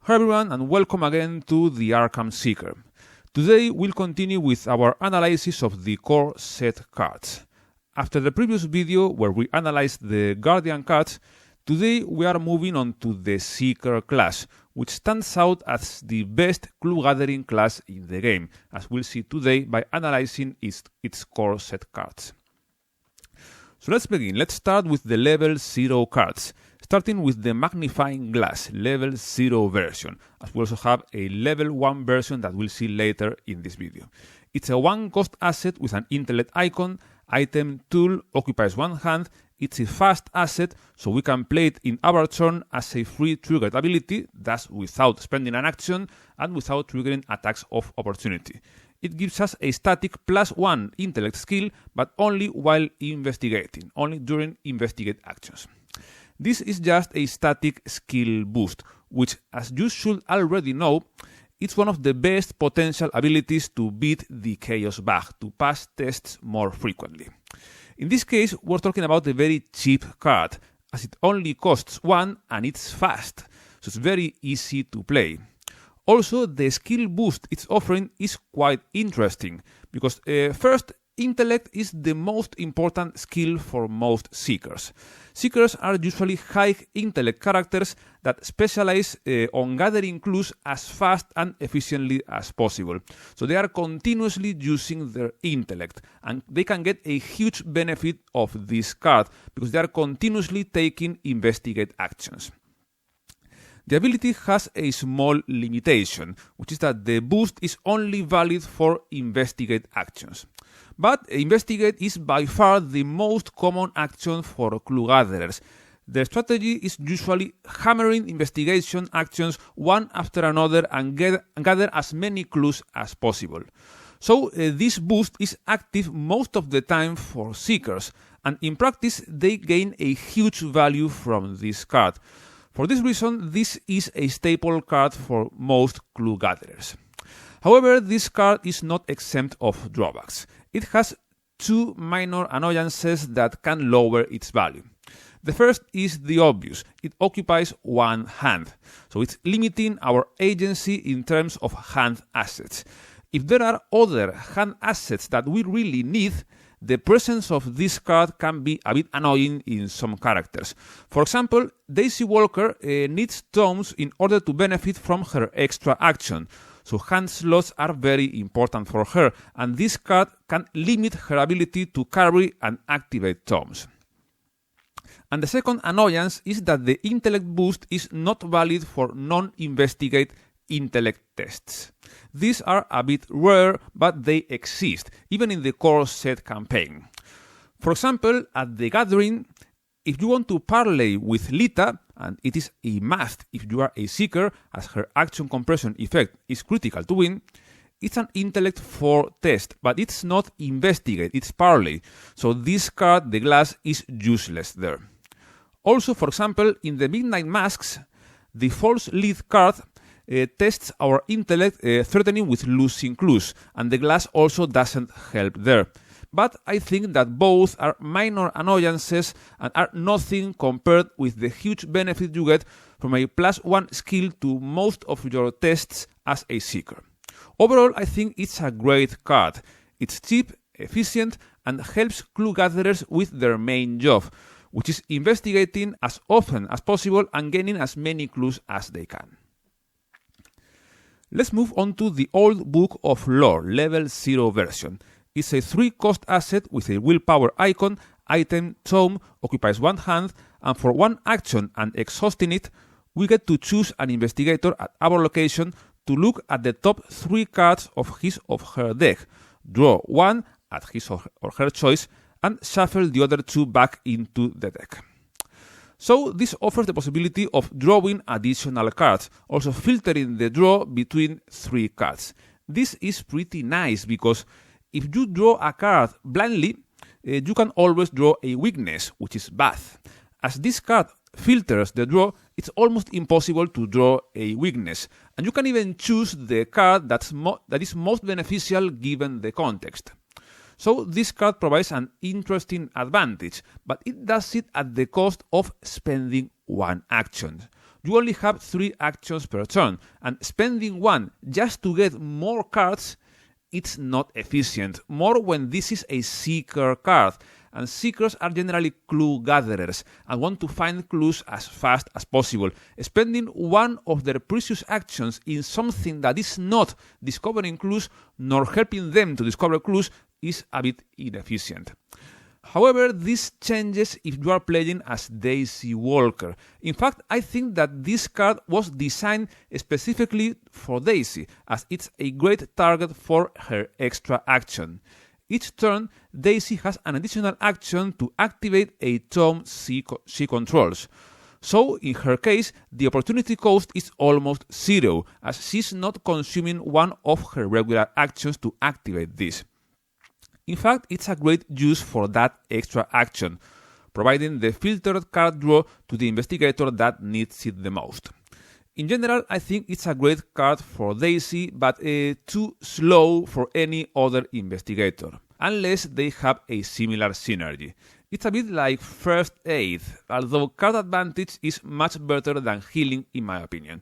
Hi everyone and welcome again to the Arkham Seeker. Today we'll continue with our analysis of the core set cards. After the previous video where we analyzed the Guardian cards, today we are moving on to the Seeker class, which stands out as the best clue gathering class in the game, as we'll see today by analyzing its core set cards. So let's begin. Let's start with the level 0 cards, starting with the Magnifying Glass level 0 version, as we also have a level 1 version that we'll see later in this video. It's a 1-cost asset with an intellect icon, item tool, occupies 1 hand. It's a fast asset, so we can play it in our turn as a free triggered ability, thus without spending an action and without triggering attacks of opportunity. It gives us a static +1 intellect skill, but only while investigating, only during investigate actions. This is just a static skill boost, which, as you should already know, it's one of the best potential abilities to beat the Chaos Bug, to pass tests more frequently. In this case, we're talking about a very cheap card, as it only costs 1 and it's fast, so it's very easy to play. Also, the skill boost it's offering is quite interesting, because first, intellect is the most important skill for most Seekers. Seekers are usually high intellect characters that specialize on gathering clues as fast and efficiently as possible. So they are continuously using their intellect, and they can get a huge benefit of this card because they are continuously taking investigate actions. The ability has a small limitation, which is that the boost is only valid for investigate actions. But investigate is by far the most common action for clue gatherers. The strategy is usually hammering investigation actions one after another and gather as many clues as possible. So this boost is active most of the time for Seekers, and in practice they gain a huge value from this card. For this reason, this is a staple card for most clue gatherers. However, this card is not exempt of drawbacks. It has 2 minor annoyances that can lower its value. The first is the obvious. It occupies 1 hand, so it's limiting our agency in terms of hand assets. If there are other hand assets that we really need, the presence of this card can be a bit annoying in some characters. For example, Daisy Walker needs tomes in order to benefit from her extra action, so hand slots are very important for her, and this card can limit her ability to carry and activate tomes. And the second annoyance is that the intellect boost is not valid for non-investigate intellect tests. These are a bit rare, but they exist, even in the core set campaign. For example, at the Gathering, if you want to parlay with Lita, and it is a must if you are a Seeker, as her action compression effect is critical to win, it's an intellect 4 test, but it's not investigate, it's parlay, so this card, the glass, is useless there. Also, for example, in the Midnight Masks, the false lead card tests our intellect, threatening with losing clues, and the glass also doesn't help there. But I think that both are minor annoyances and are nothing compared with the huge benefit you get from a +1 skill to most of your tests as a Seeker. Overall, I think it's a great card. It's cheap, efficient, and helps clue gatherers with their main job, which is investigating as often as possible and gaining as many clues as they can. Let's move on to the Old Book of Lore level 0 version. It's a 3-cost asset with a willpower icon, item, tome, occupies 1 hand, and for 1 action and exhausting it, we get to choose an investigator at our location to look at the top 3 cards of his or her deck, draw 1 at his or her choice, and shuffle the other 2 back into the deck. So this offers the possibility of drawing additional cards, also filtering the draw between 3 cards. This is pretty nice because if you draw a card blindly, you can always draw a weakness, which is bad. As this card filters the draw, it's almost impossible to draw a weakness, and you can even choose the card that is most beneficial given the context. So this card provides an interesting advantage, but it does it at the cost of spending 1 action. you only have 3 actions per turn, and spending one just to get more cards, it's not efficient, more when this is a seeker card, and seekers are generally clue gatherers and want to find clues as fast as possible. Spending one of their precious actions in something that is not discovering clues nor helping them to discover clues is a bit inefficient. However, this changes if you are playing as Daisy Walker. In fact, I think that this card was designed specifically for Daisy, as it's a great target for her extra action. Each turn, Daisy has an additional action to activate a tome she controls. So, in her case, the opportunity cost is almost zero, as she's not consuming one of her regular actions to activate this. In fact, it's a great use for that extra action, providing the filtered card draw to the investigator that needs it the most. In general, I think it's a great card for Daisy, but too slow for any other investigator, unless they have a similar synergy. It's a bit like First Aid, although card advantage is much better than healing in my opinion.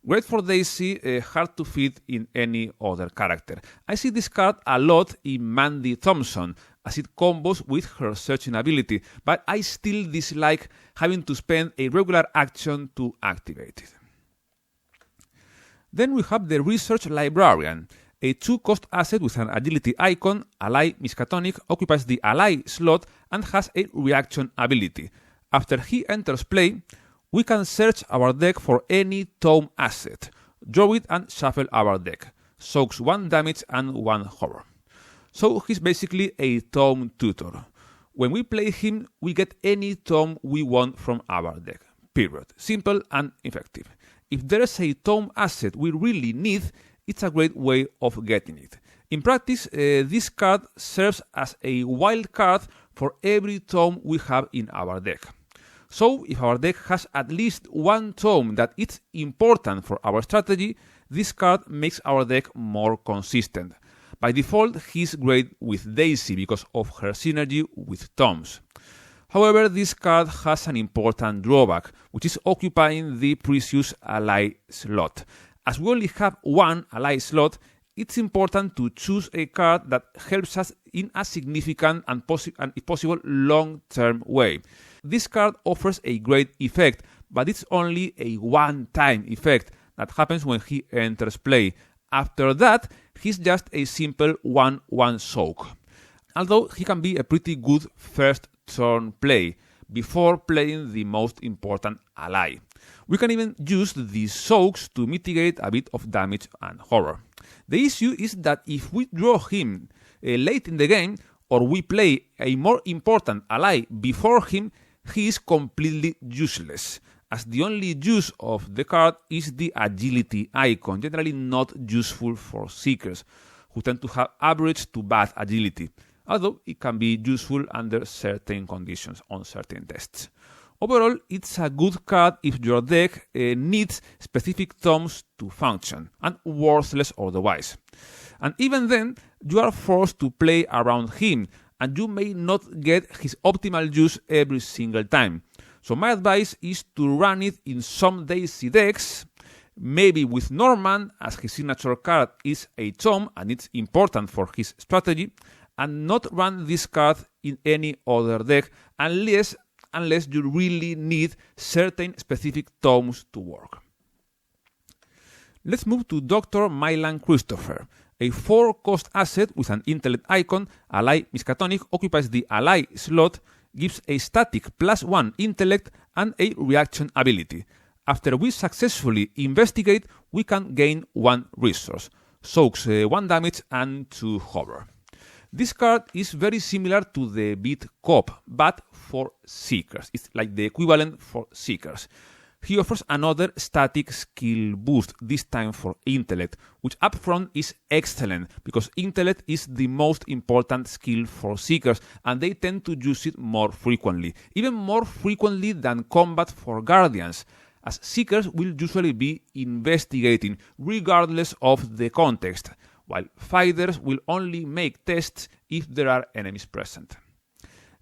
Great for Daisy, hard to fit in any other character. I see this card a lot in Mandy Thompson, as it combos with her searching ability, but I still dislike having to spend a regular action to activate it. Then we have the Research Librarian, a 2-cost asset with an agility icon. Ally Miskatonic occupies the ally slot and has a reaction ability. After he enters play, we can search our deck for any tome asset, draw it and shuffle our deck. Soaks 1 damage and 1 horror. So he's basically a tome tutor. When we play him, we get any tome we want from our deck. Period. Simple and effective. If there's a tome asset we really need, it's a great way of getting it. In practice, this card serves as a wild card for every tome we have in our deck. So, if our deck has at least one tome that is important for our strategy, this card makes our deck more consistent. By default, he's great with Daisy because of her synergy with tomes. However, this card has an important drawback, which is occupying the precious ally slot. As we only have one ally slot, it's important to choose a card that helps us in a significant and if possible, long-term way. This card offers a great effect, but it's only a one-time effect that happens when he enters play. After that, he's just a simple 1/1 soak. Although he can be a pretty good first turn play before playing the most important ally. We can even use these soaks to mitigate a bit of damage and horror. The issue is that if we draw him late in the game, or we play a more important ally before him, he is completely useless, as the only use of the card is the agility icon, generally not useful for seekers, who tend to have average to bad agility, although it can be useful under certain conditions on certain tests. Overall, it's a good card if your deck needs specific tomes to function, and worthless otherwise. And even then, you are forced to play around him, and you may not get his optimal use every single time. So my advice is to run it in some Daisy decks, maybe with Norman, as his signature card is a tome and it's important for his strategy, and not run this card in any other deck unless you really need certain specific tomes to work. Let's move to Dr. Milan Christopher, a 4-cost asset with an intellect icon. Ally Miskatonic occupies the ally slot, gives a static +1 intellect and a reaction ability. After we successfully investigate, we can gain 1 resource, soaks 1 damage and 2 horror. This card is very similar to the Beat Cop, but for Seekers. It's like the equivalent for Seekers. He offers another static skill boost, this time for Intellect, which upfront is excellent, because Intellect is the most important skill for Seekers, and they tend to use it more frequently, even more frequently than Combat for Guardians, as Seekers will usually be investigating, regardless of the context, while Fighters will only make tests if there are enemies present.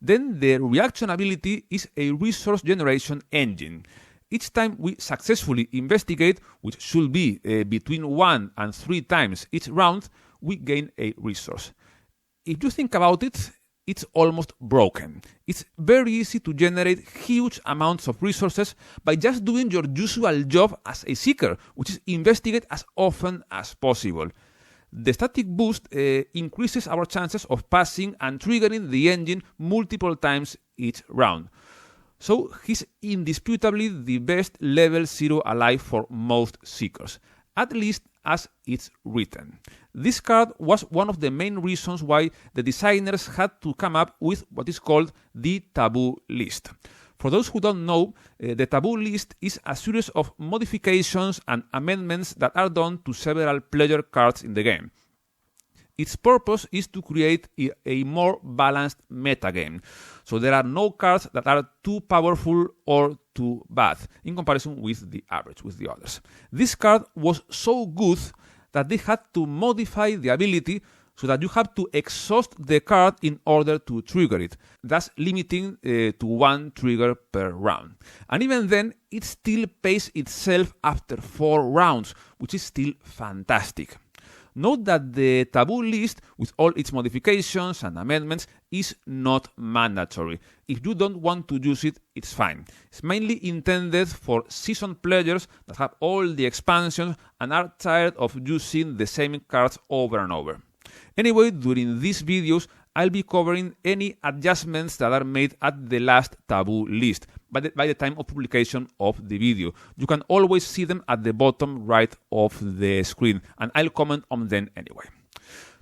Then the reaction ability is a resource generation engine. each time we successfully investigate, which should be between 1 and 3 times each round, we gain a resource. If you think about it, it's almost broken. It's very easy to generate huge amounts of resources by just doing your usual job as a seeker, which is investigate as often as possible. The static boost increases our chances of passing and triggering the engine multiple times each round. So he's indisputably the best level 0 ally for most seekers, at least as it's written. This card was one of the main reasons why the designers had to come up with what is called the taboo list. For those who don't know, the taboo list is a series of modifications and amendments that are done to several player cards in the game. Its purpose is to create a more balanced metagame, so there are no cards that are too powerful or too bad in comparison with the average, with the others. This card was so good that they had to modify the ability so that you have to exhaust the card in order to trigger it, thus limiting to 1 trigger per round. And even then, it still pays itself after 4 rounds, which is still fantastic. Note that the taboo list, with all its modifications and amendments, is not mandatory. If you don't want to use it, it's fine. It's mainly intended for seasoned players that have all the expansions and are tired of using the same cards over and over. Anyway, during these videos, I'll be covering any adjustments that are made at the last taboo list by the time of publication of the video. You can always see them at the bottom right of the screen, and I'll comment on them anyway.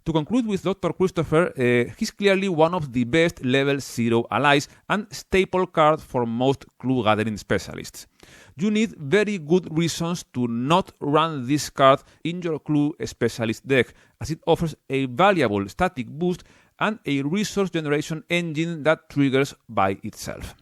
To conclude with Dr. Christopher, he's clearly one of the best level 0 allies and staple card for most clue gathering specialists. You need very good reasons to not run this card in your clue specialist deck, as it offers a valuable static boost and a resource generation engine that triggers by itself.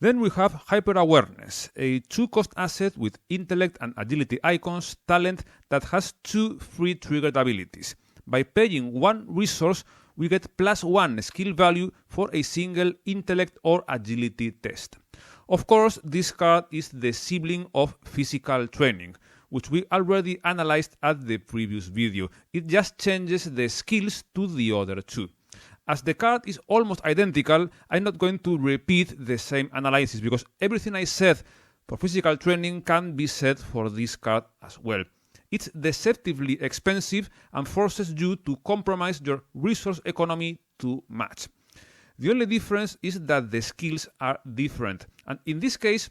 Then we have Hyperawareness, a 2-cost asset with intellect and agility icons, talent that has 2 free triggered abilities. By paying 1 resource, we get +1 skill value for a single intellect or agility test. Of course, this card is the sibling of physical training, which we already analyzed at the previous video. It just changes the skills to the other 2. As the card is almost identical, I'm not going to repeat the same analysis because everything I said for physical training can be said for this card as well. It's deceptively expensive and forces you to compromise your resource economy to match. The only difference is that the skills are different, and in this case,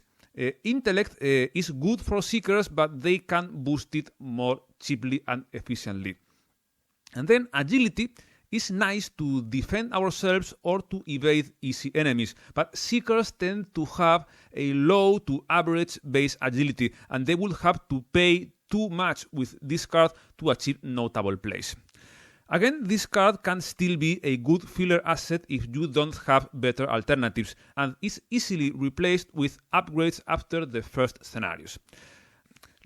intellect is good for seekers, but they can boost it more cheaply and efficiently. And then agility is nice to defend ourselves or to evade easy enemies, but seekers tend to have a low to average base agility, and they will have to pay too much with this card to achieve notable plays. Again, this card can still be a good filler asset if you don't have better alternatives, and is easily replaced with upgrades after the first scenarios.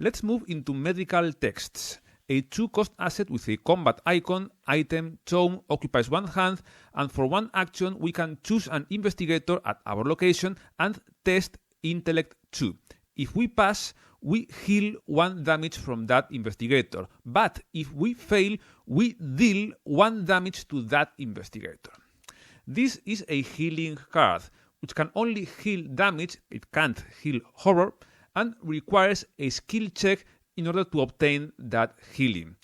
Let's move into medical texts. A 2-cost asset with a combat icon, item, tome, occupies 1 hand, and for 1 action we can choose an investigator at our location and test intellect 2. If we pass, we heal 1 damage from that investigator, but if we fail, we deal 1 damage to that investigator. This is a healing card, which can only heal damage, it can't heal horror, and requires a skill check in order to obtain that healing.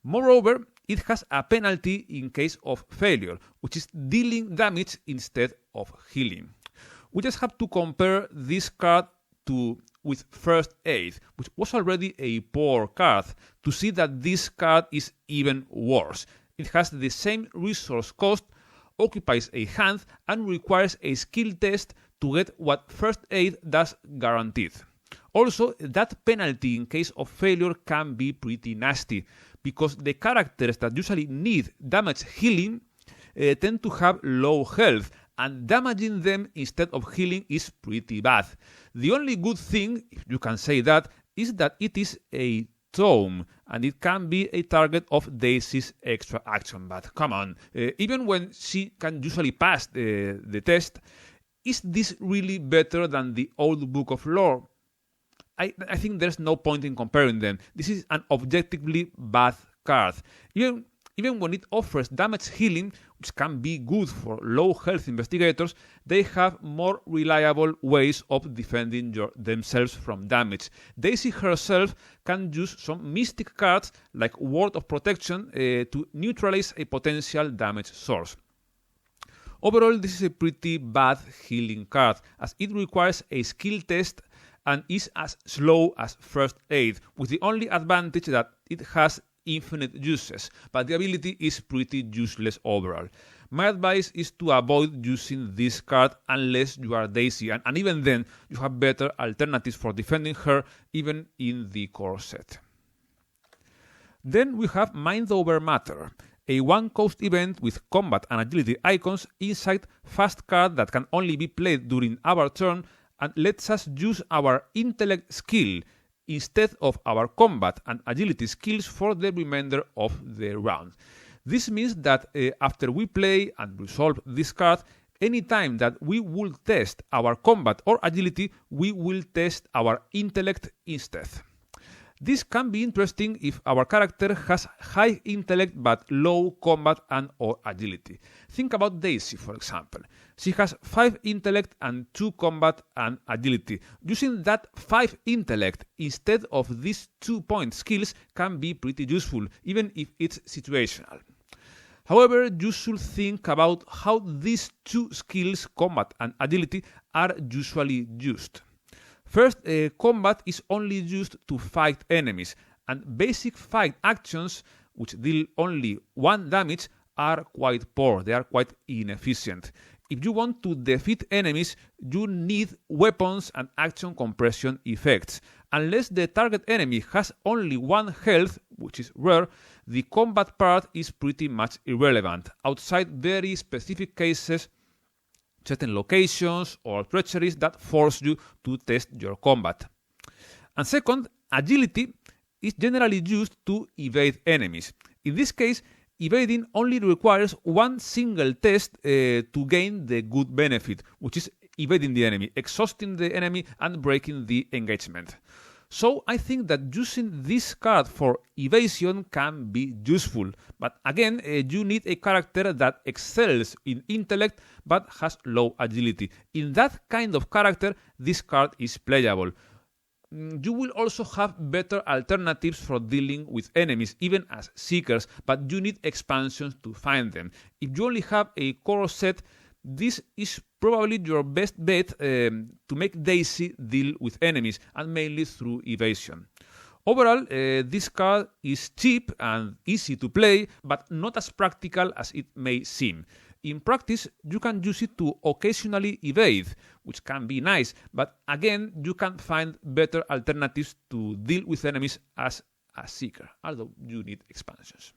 Moreover, it has a penalty in case of failure, which is dealing damage instead of healing. We just have to compare this card with First Aid, which was already a poor card, to see that this card is even worse. It has the same resource cost, occupies a hand, and requires a skill test to get what First Aid does guaranteed. Also, that penalty in case of failure can be pretty nasty, because the characters that usually need damage healing tend to have low health, and damaging them instead of healing is pretty bad. The only good thing, if you can say that, is that it is a tome, and it can be a target of Daisy's extra action. But come on, even when she can usually pass the test, is this really better than the old book of lore? I think there's no point in comparing them. This is an objectively bad card. Even when it offers damage healing, which can be good for low health investigators, they have more reliable ways of defending themselves from damage. Daisy herself can use some mystic cards like Word of Protection to neutralize a potential damage source. Overall, this is a pretty bad healing card, as it requires a skill test and is as slow as First Aid, with the only advantage that it has infinite uses, but the ability is pretty useless overall. My advice is to avoid using this card unless you are Daisy, and even then you have better alternatives for defending her even in the core set. Then we have Mind Over Matter, a one-cost event with combat and agility icons inside fast card that can only be played during our turn and lets us use our intellect skill instead of our combat and agility skills for the remainder of the round. This means that after we play and resolve this card, any time that we will test our combat or agility, we will test our intellect instead. This can be interesting if our character has high intellect but low combat and or agility. Think about Daisy, for example. She has 5 intellect and 2 combat and agility. Using that 5 intellect instead of these 2-point skills can be pretty useful, even if it's situational. However, you should think about how these 2 skills, combat and agility, are usually used. First, combat is only used to fight enemies, and basic fight actions, which deal only 1 damage, are quite poor. They are quite inefficient. If you want to defeat enemies, you need weapons and action compression effects. Unless the target enemy has only 1 health, which is rare, the combat part is pretty much irrelevant, outside very specific cases, certain locations or treacheries that force you to test your combat. And second, agility is generally used to evade enemies. In this case, evading only requires 1 single test to gain the good benefit, which is evading the enemy, exhausting the enemy, and breaking the engagement. So I think that using this card for evasion can be useful, but again, you need a character that excels in intellect but has low agility. In that kind of character, this card is playable. You will also have better alternatives for dealing with enemies, even as Seekers, but you need expansions to find them. If you only have a core set, this is probably your best bet to make Daisy deal with enemies, and mainly through evasion. Overall, this card is cheap and easy to play, but not as practical as it may seem. In practice, you can use it to occasionally evade, which can be nice, but again, you can find better alternatives to deal with enemies as a Seeker, although you need expansions.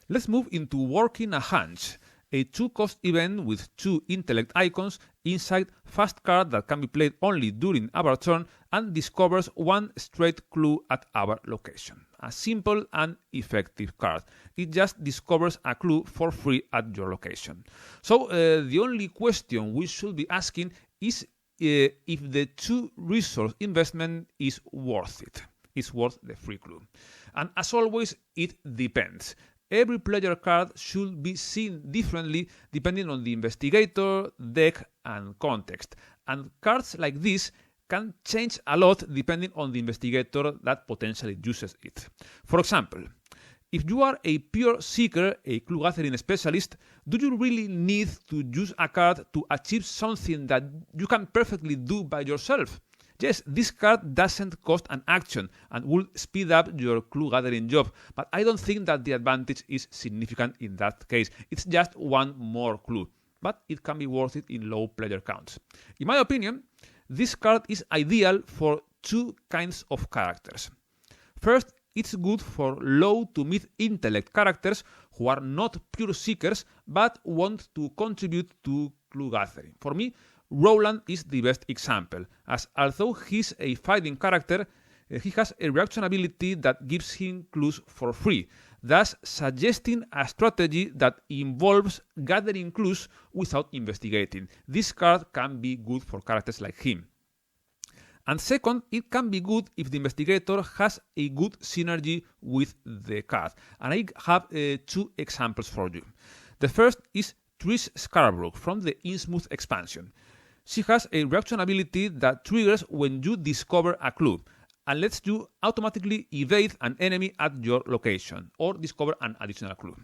Let's move into Working a Hunch, a 2-cost event with 2 intellect icons inside fast card that can be played only during our turn and discovers 1 straight clue at our location. A simple and effective card. It just discovers a clue for free at your location. So the only question we should be asking is if the 2 resource investment is worth it. It's worth the free clue. And as always, it depends. Every player card should be seen differently depending on the investigator, deck, and context. And cards like this can change a lot depending on the investigator that potentially uses it. For example, if you are a pure seeker, a clue gathering specialist, do you really need to use a card to achieve something that you can perfectly do by yourself? Yes, this card doesn't cost an action and will speed up your clue gathering job, but I don't think that the advantage is significant in that case. It's just 1 more clue, but it can be worth it in low player counts. In my opinion, this card is ideal for 2 kinds of characters. First, it's good for low to mid intellect characters who are not pure seekers but want to contribute to clue gathering. For me, Roland is the best example, as although he's a fighting character, he has a reaction ability that gives him clues for free, thus suggesting a strategy that involves gathering clues without investigating. This card can be good for characters like him. And second, it can be good if the investigator has a good synergy with the card. And I have two examples for you. The first is Trish Scarborough from the Innsmouth expansion. She has a reaction ability that triggers when you discover a clue and lets you automatically evade an enemy at your location or discover an additional clue.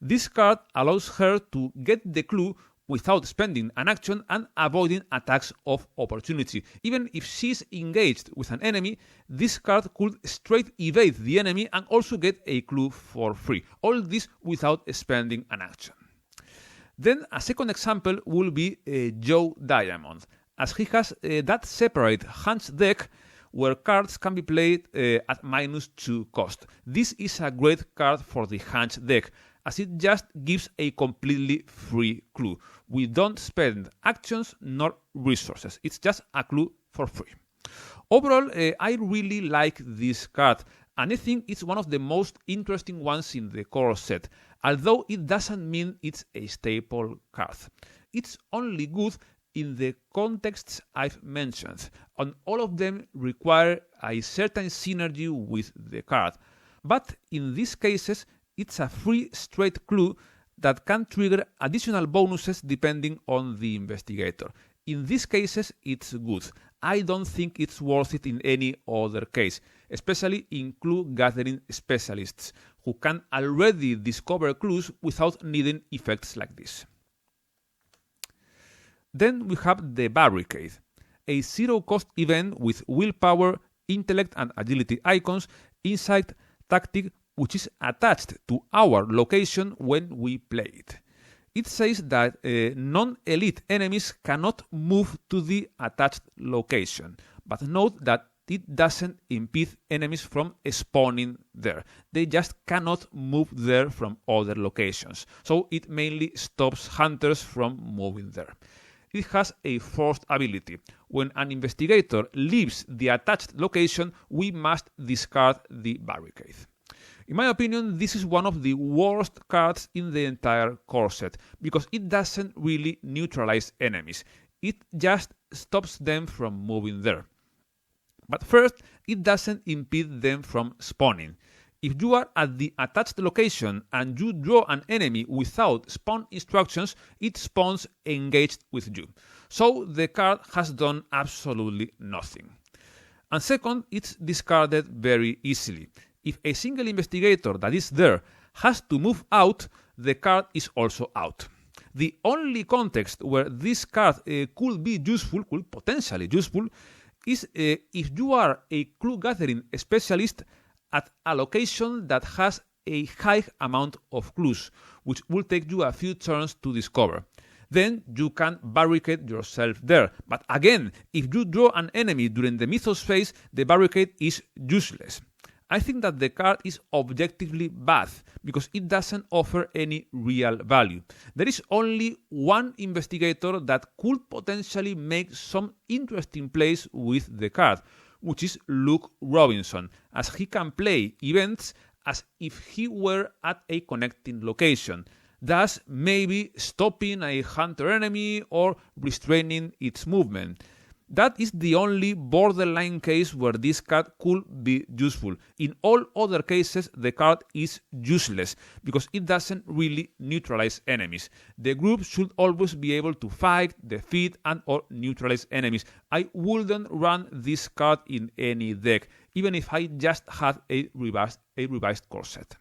This card allows her to get the clue without spending an action and avoiding attacks of opportunity. Even if she's engaged with an enemy, this card could straight evade the enemy and also get a clue for free. All this without spending an action. Then a second example will be Joe Diamond, as he has that separate Hunch deck where cards can be played at -2 cost. This is a great card for the Hunch deck, as it just gives a completely free clue. We don't spend actions nor resources. It's just a clue for free. Overall, I really like this card, and I think it's one of the most interesting ones in the core set, although it doesn't mean it's a staple card. It's only good in the contexts I've mentioned, and all of them require a certain synergy with the card. But in these cases, it's a free straight clue that can trigger additional bonuses depending on the investigator. In these cases, it's good. I don't think it's worth it in any other case, especially in clue gathering specialists who can already discover clues without needing effects like this. Then we have the Barricade, a zero-cost event with willpower, intellect and agility icons, insight, tactic, which is attached to our location when we play it. It says that non-elite enemies cannot move to the attached location, but note that it doesn't impede enemies from spawning there. They just cannot move there from other locations, so it mainly stops hunters from moving there. It has a forced ability. When an investigator leaves the attached location, we must discard the Barricade. In my opinion, this is one of the worst cards in the entire core set, because it doesn't really neutralize enemies. It just stops them from moving there. But first, it doesn't impede them from spawning. If you are at the attached location and you draw an enemy without spawn instructions, it spawns engaged with you. So the card has done absolutely nothing. And second, it's discarded very easily. If a single investigator that is there has to move out, the card is also out. The only context where this card could be useful, could potentially useful, is if you are a clue gathering specialist at a location that has a high amount of clues, which will take you a few turns to discover. Then you can barricade yourself there. But again, if you draw an enemy during the mythos phase, the barricade is useless. I think that the card is objectively bad because it doesn't offer any real value. There is only one investigator that could potentially make some interesting plays with the card, which is Luke Robinson, as he can play events as if he were at a connecting location, thus maybe stopping a hunter enemy or restraining its movement. That is the only borderline case where this card could be useful. In all other cases, the card is useless because it doesn't really neutralize enemies. The group should always be able to fight, defeat, and or neutralize enemies. I wouldn't run this card in any deck, even if I just had a revised core set.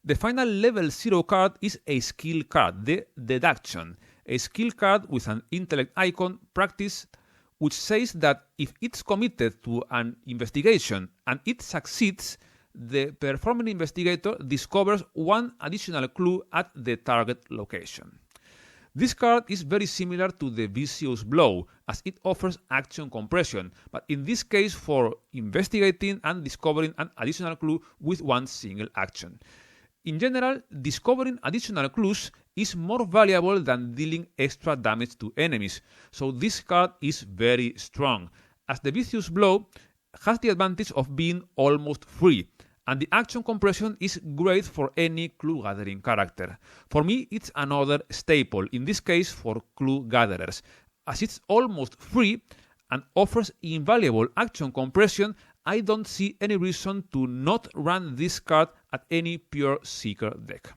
The final level 0 card is a skill card, the Deduction, a skill card with an intellect icon, practice, which says that if it's committed to an investigation and it succeeds, the performing investigator discovers one additional clue at the target location. This card is very similar to the Vicious Blow, as it offers action compression, but in this case for investigating and discovering an additional clue with one single action. In general, discovering additional clues is more valuable than dealing extra damage to enemies, so this card is very strong, as the Vicious Blow has the advantage of being almost free, And the action compression is great for any clue gathering character. For me, it's another staple, in this case for clue gatherers. As it's almost free and offers invaluable action compression, I don't see any reason to not run this card at any pure Seeker deck.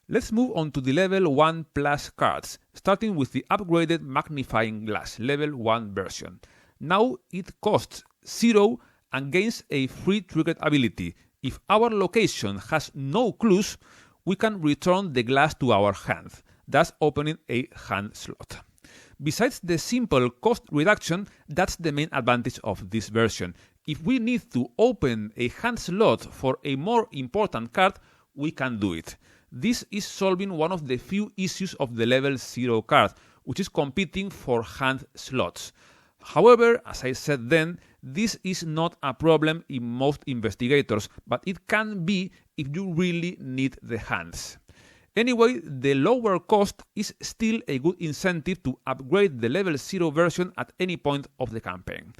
Let's move on to the level 1 plus cards, starting with the upgraded Magnifying Glass, level 1 version. Now it costs 0 and gains a free triggered ability. If our location has no clues, we can return the glass to our hand, thus opening a hand slot. Besides the simple cost reduction, that's the main advantage of this version. If we need to open a hand slot for a more important card, we can do it. This is solving one of the few issues of the level 0 card, which is competing for hand slots. However, as I said then, this is not a problem in most investigators, but it can be if you really need the hands. Anyway, the lower cost is still a good incentive to upgrade the level 0 version at any point of the campaign.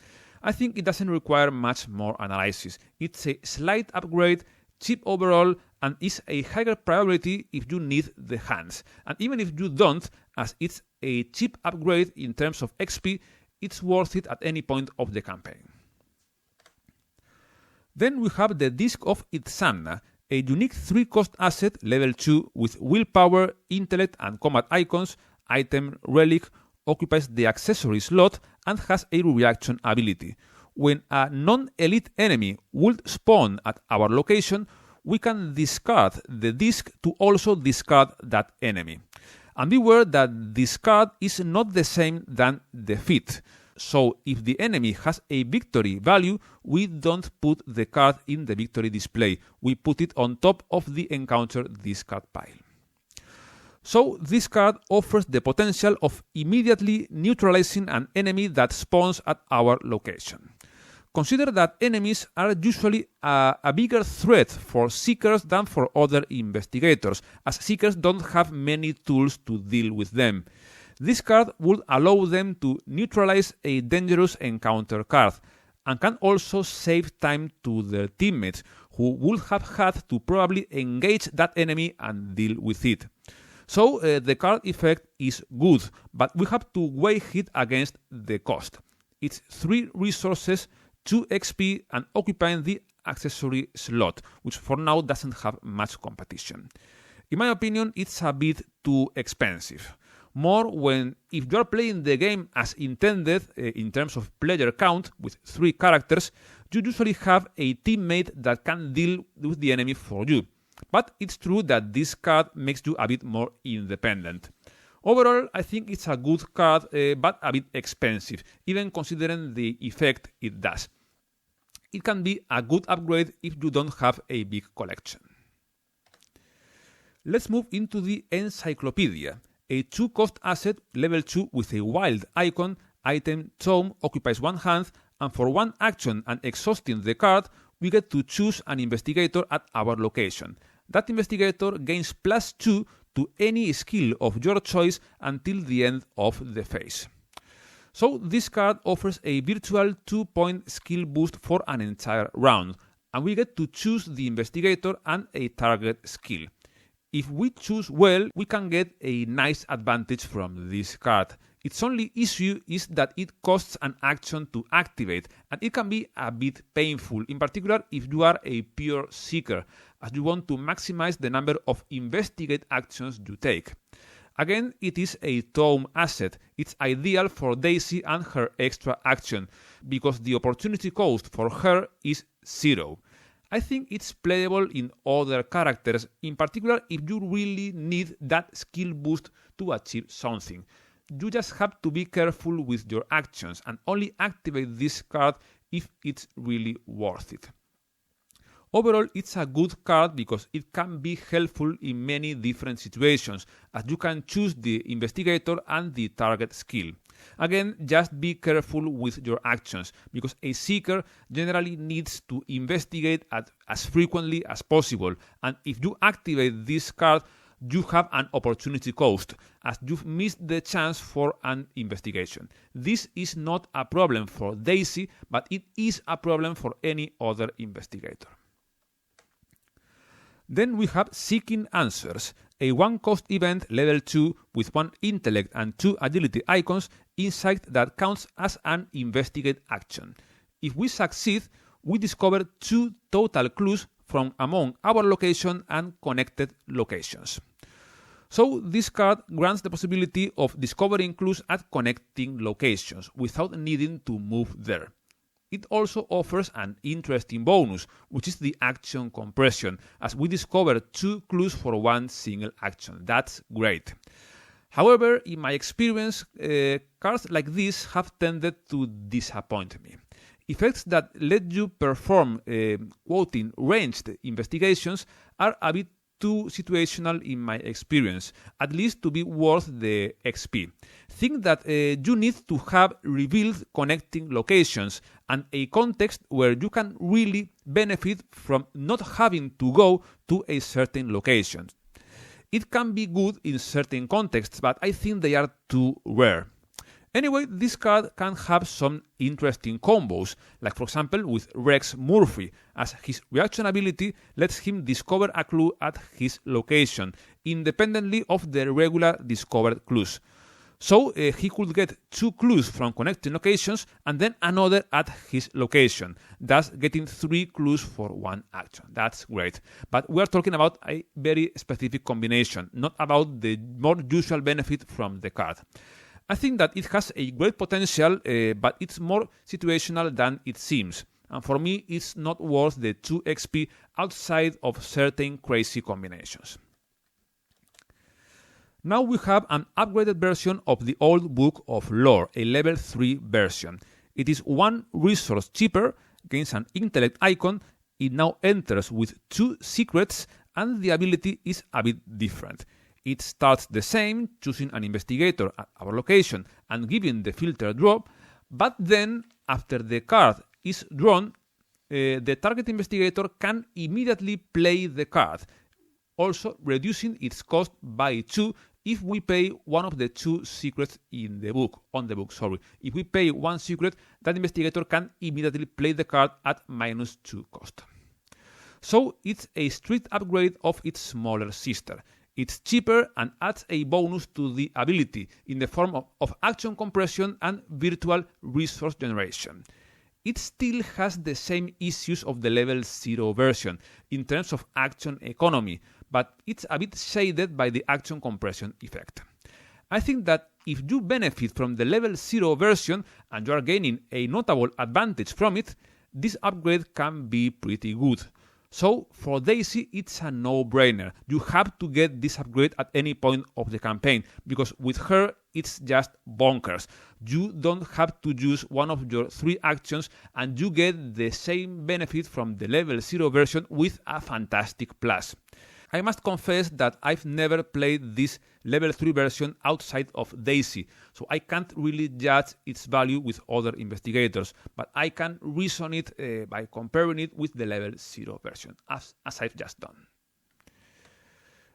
I think it doesn't require much more analysis. It's a slight upgrade, cheap overall, and is a higher priority if you need the hands. And even if you don't, as it's a cheap upgrade in terms of XP, it's worth it at any point of the campaign. Then we have the Disc of Itzamna, a unique 3-cost asset, level 2, with willpower, intellect, and combat icons. Item relic occupies the accessory slot and has a reaction ability. When a non-elite enemy would spawn at our location, we can discard the disc to also discard that enemy. And beware that discard is not the same than defeat. So if the enemy has a victory value, we don't put the card in the victory display. We put it on top of the encounter discard pile. So this card offers the potential of immediately neutralizing an enemy that spawns at our location. Consider that enemies are usually a bigger threat for Seekers than for other investigators, as Seekers don't have many tools to deal with them. This card would allow them to neutralize a dangerous encounter card, and can also save time to their teammates, who would have had to probably engage that enemy and deal with it. So the card effect is good, but we have to weigh it against the cost. It's 3 resources, 2 XP, and occupying the accessory slot, which for now doesn't have much competition. In my opinion, it's a bit too expensive. More when, if you are playing the game as intended in terms of player count with 3 characters, you usually have a teammate that can deal with the enemy for you. But it's true that this card makes you a bit more independent. Overall, I think it's a good card, but a bit expensive, even considering the effect it does. It can be a good upgrade if you don't have a big collection. Let's move into the Encyclopedia, a 2-cost asset, level 2 with a wild icon. Item Tome occupies 1 hand, and for 1 action and exhausting the card, we get to choose an investigator at our location. That investigator gains +2 to any skill of your choice until the end of the phase. So this card offers a virtual 2-point skill boost for an entire round, and we get to choose the investigator and a target skill. If we choose well, we can get a nice advantage from this card. Its only issue is that it costs an action to activate, and it can be a bit painful, in particular if you are a pure Seeker, as you want to maximize the number of investigate actions you take. Again, it is a Tome asset. It's ideal for Daisy and her extra action, because the opportunity cost for her is 0. I think it's playable in other characters, in particular if you really need that skill boost to achieve something. You just have to be careful with your actions and only activate this card if it's really worth it. Overall, it's a good card because it can be helpful in many different situations, as you can choose the investigator and the target skill. Again, just be careful with your actions, because a Seeker generally needs to investigate as frequently as possible, and if you activate this card, you have an opportunity cost, as you've missed the chance for an investigation. This is not a problem for Daisy, but it is a problem for any other investigator. Then we have Seeking Answers, a 1-cost event level 2 with 1 intellect and 2 agility icons inside that counts as an investigate action. If we succeed, we discover 2 total clues from among our location and connected locations. So this card grants the possibility of discovering clues at connecting locations without needing to move there. It also offers an interesting bonus, which is the action compression, as we discover 2 clues for 1 single action. That's great. However, in my experience, cards like this have tended to disappoint me. Effects that let you perform, quoting, ranged investigations are a bit too situational in my experience, at least to be worth the XP. Think that you need to have revealed connecting locations and a context where you can really benefit from not having to go to a certain location. It can be good in certain contexts, but I think they are too rare. Anyway, this card can have some interesting combos, like for example with Rex Murphy, as his reaction ability lets him discover a clue at his location, independently of the regular discovered clues. So he could get 2 clues from connecting locations and then another at his location, thus getting 3 clues for 1 action. That's great. But we are talking about a very specific combination, not about the more usual benefit from the card. I think that it has a great potential, but it's more situational than it seems. And for me, it's not worth the 2 XP outside of certain crazy combinations. Now we have an upgraded version of the old Book of Lore, a level 3 version. It is 1 resource cheaper, gains an intellect icon, it now enters with 2 secrets, and the ability is a bit different. It starts the same, choosing an investigator at our location and giving the filter drop, but then, after the card is drawn, the target investigator can immediately play the card, also reducing its cost by 2 if we pay one of the 2 secrets on the book. If we pay 1 secret, that investigator can immediately play the card at -2 cost. So it's a strict upgrade of its smaller sister. It's cheaper and adds a bonus to the ability in the form of action compression and virtual resource generation. It still has the same issues of the level 0 version in terms of action economy, but it's a bit shaded by the action compression effect. I think that if you benefit from the level 0 version and you are gaining a notable advantage from it, this upgrade can be pretty good. So for Daisy, it's a no-brainer. You have to get this upgrade at any point of the campaign, because with her, it's just bonkers. You don't have to use one of your 3 actions, and you get the same benefit from the level 0 version with a fantastic plus. I must confess that I've never played this level 3 version outside of Daisy, so I can't really judge its value with other investigators, but I can reason it by comparing it with the level 0 version, as I've just done.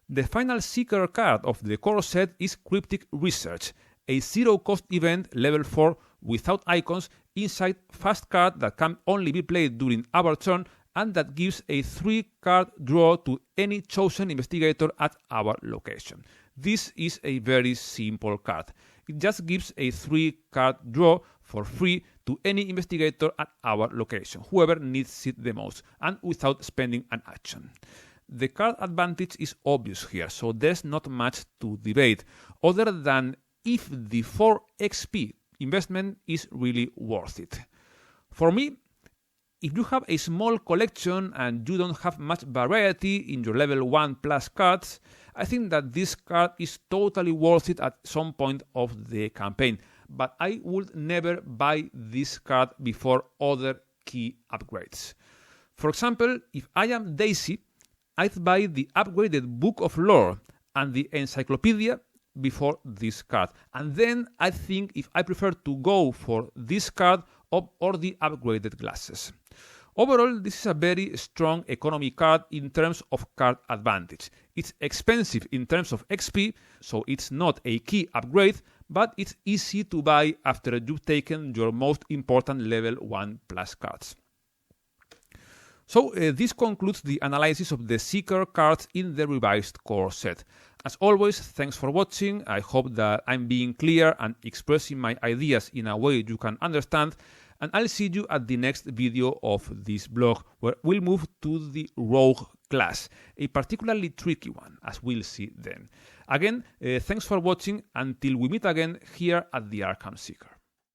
The final Seeker card of the core set is Cryptic Research, a 0-cost event level 4 without icons inside fast card that can only be played during our turn, and that gives a 3-card draw to any chosen investigator at our location. This is a very simple card. It just gives a 3-card draw for free to any investigator at our location, whoever needs it the most, and without spending an action. The card advantage is obvious here, so there's not much to debate, other than if the 4 XP investment is really worth it. For me, if you have a small collection and you don't have much variety in your level 1 plus cards, I think that this card is totally worth it at some point of the campaign, but I would never buy this card before other key upgrades. For example, if I am Daisy, I'd buy the upgraded Book of Lore and the Encyclopedia before this card, and then I think if I prefer to go for this card or the upgraded glasses. Overall, this is a very strong economy card in terms of card advantage. It's expensive in terms of XP, so it's not a key upgrade, but it's easy to buy after you've taken your most important level 1 plus cards. So this concludes the analysis of the Seeker cards in the revised core set. As always, thanks for watching. I hope that I'm being clear and expressing my ideas in a way you can understand, and I'll see you at the next video of this blog, where we'll move to the Rogue class, a particularly tricky one, as we'll see then. Again, thanks for watching until we meet again here at the Arkham Seeker.